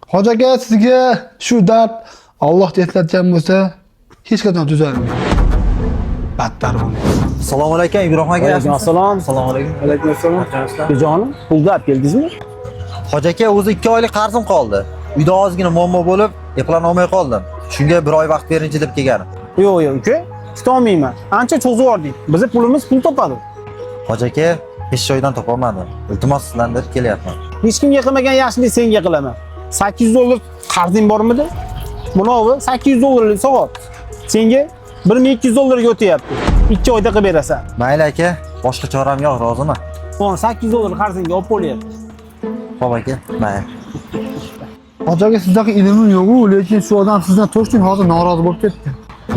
Hoca aka, sizga shu dard Alloh eslatgan bo'lsa, hech qachon tuzalmaydi. Battar bo'ladi. Assalomu alaykum Ibrohim aka. Alaykum assalom. Assalomu alaykum. Alaykum assalom. Jonim, pulni olib keldingizmi? Hoji aka, o'zi 2 oylik qarzim qoldi. Uyda ozgina muammo bo'lib, eplana olmay qoldim. Shunga 1 oy vaqt beringchi deb kelganim. Yo'q, uka. Tuta olmayman. Ancha cho'zib yubordik. Bizning pulimiz pul topadi. Hoji aka, hech joydan topolmadim. Iltimos sizdan deb kelyapman. Hech kimga qilmagan yaxshilik senga qilaman. $800 qarzing bormidi? Bunovi $800 so'g'ot. Senga $1200 o'tyapti. 2 oyda qilib berasan. Mayli aka, boshqa choram yo'q, roziman. $800 qarzingga olib bo'lyapti. Xo'p aka, mayli. Hoja aka, sizdaqa ilmim yo'q-ku, lekin shu odam sizdan to'shtin hozir norozi bo'lib ketdi.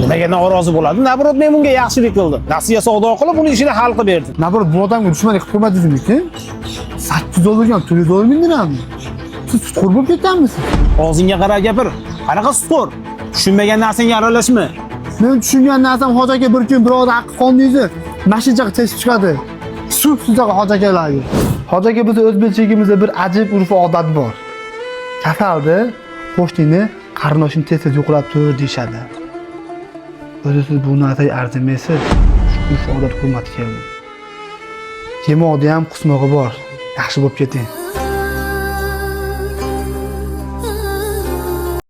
Nimaga norozi bo'ladi? Nabrot men bunga yaxshilik qildim. Nasiya savdo qilib, uni ishini hal qilib berdim. Nabrot bu odamga dushmanlik qilib qo'ymadingizmi? $800 ham $400 dirham. Siz sutxo'r bo'lib ketganmisiz? Og'zingga qarab gapir. Qanaqa sutxo'r? Tushunmagan narsangga aralashma. Men tushungan narsam Hoja aka bir kun birovni haqqi qonungizni mashinchaga teshib chiqadi. Shu sizlarga Hoja akalarga. Hoja aka, biz o'zbekchigimizda bir ajib urf-odat bor. Kasalda qo'shnini qarindoshini tez-tez yo'qlab tur deyshadi. O'zi siz bu narsaga arzimaysiz. Urf-odat hurmat keldi. Yemoqda ham qusmog'i bor. Yaxshi bo'lib keting.